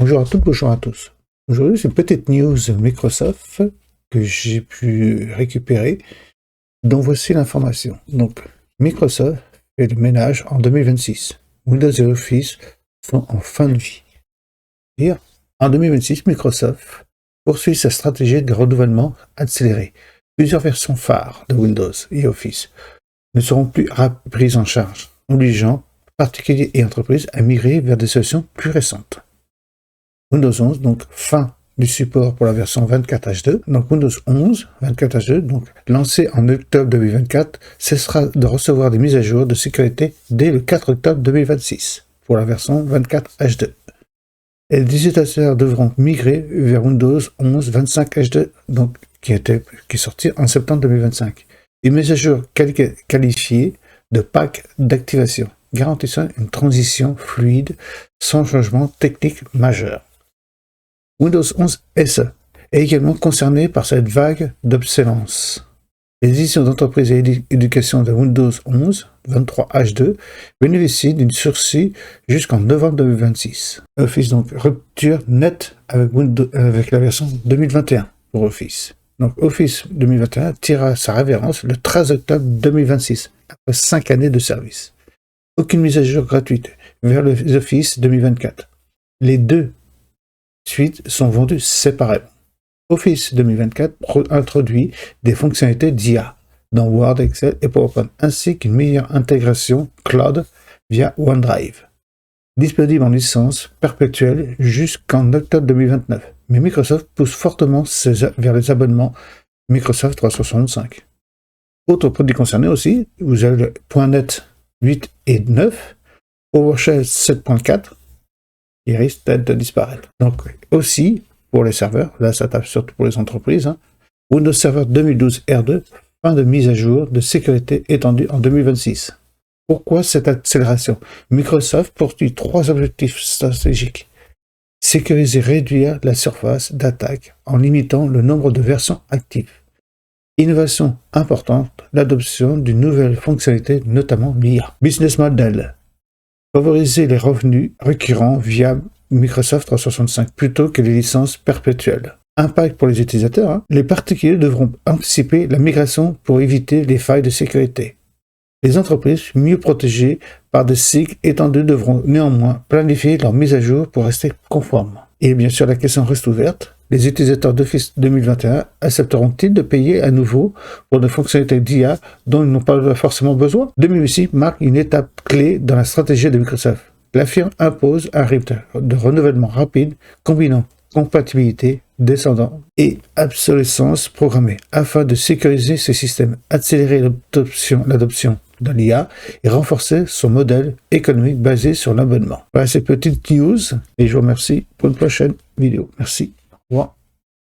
Bonjour à toutes, bonjour à tous. Aujourd'hui, c'est une petite news Microsoft que j'ai pu récupérer, dont voici l'information. Donc, Microsoft fait le ménage en 2026. Windows et Office sont en fin de vie. Dire, en 2026, Microsoft poursuit sa stratégie de renouvellement accéléré. Plusieurs versions phares de Windows et Office ne seront plus prises en charge, obligeant particuliers et entreprises à migrer vers des solutions plus récentes. Windows 11, donc fin du support pour la version 24 H2. Donc Windows 11, 24 H2, donc lancé en octobre 2024, cessera de recevoir des mises à jour de sécurité dès le 4 octobre 2026 pour la version 24 H2. Et les utilisateurs devront migrer vers Windows 11 25 H2, donc qui est sorti en septembre 2025. Une mise à jour qualifiée de pack d'activation, garantissant une transition fluide sans changement technique majeur. Windows 11 SE est également concerné par cette vague d'obsolescence. Les éditions d'entreprise et d'éducation de Windows 11 23 H2 bénéficient d'une sursis jusqu'en novembre 2026. Office, donc rupture nette avec la version 2021 pour Office. Donc Office 2021 tirera sa révérence le 13 octobre 2026, après 5 années de service. Aucune mise à jour gratuite vers le Office 2024. Les deux suites sont vendues séparément. Office 2024 introduit des fonctionnalités d'IA dans Word, Excel et PowerPoint, ainsi qu'une meilleure intégration cloud via OneDrive. Disponible en licence perpétuelle jusqu'en octobre 2029. Mais Microsoft pousse fortement vers les abonnements Microsoft 365. Autres produits concernés aussi, vous avez le .NET 8 et 9, PowerShell 7.4, qui risque peut-être de disparaître. Donc aussi, pour les serveurs, là ça tape surtout pour les entreprises, Windows Server 2012 R2, fin de mise à jour de sécurité étendue en 2026. Pourquoi cette accélération? Microsoft poursuit 3 objectifs stratégiques. Sécuriser et réduire la surface d'attaque en limitant le nombre de versions actives. Innovation importante, l'adoption d'une nouvelle fonctionnalité, notamment l'IA. Business model. Favoriser les revenus récurrents via Microsoft 365 plutôt que les licences perpétuelles. Impact pour les utilisateurs. Les particuliers devront anticiper la migration pour éviter les failles de sécurité. Les entreprises mieux protégées par des cycles étendus devront néanmoins planifier leur mise à jour pour rester conformes. Et bien sûr, la question reste ouverte. Les utilisateurs d'Office 2021 accepteront-ils de payer à nouveau pour des fonctionnalités d'IA dont ils n'ont pas forcément besoin? 2006 marque une étape clé dans la stratégie de Microsoft. La firme impose un rythme de renouvellement rapide combinant compatibilité, descendant et obsolescence programmée afin de sécuriser ses systèmes, accélérer l'adoption de l'IA et renforcer son modèle économique basé sur l'abonnement. Voilà ces petites news et je vous remercie pour une prochaine vidéo. Merci. Au revoir.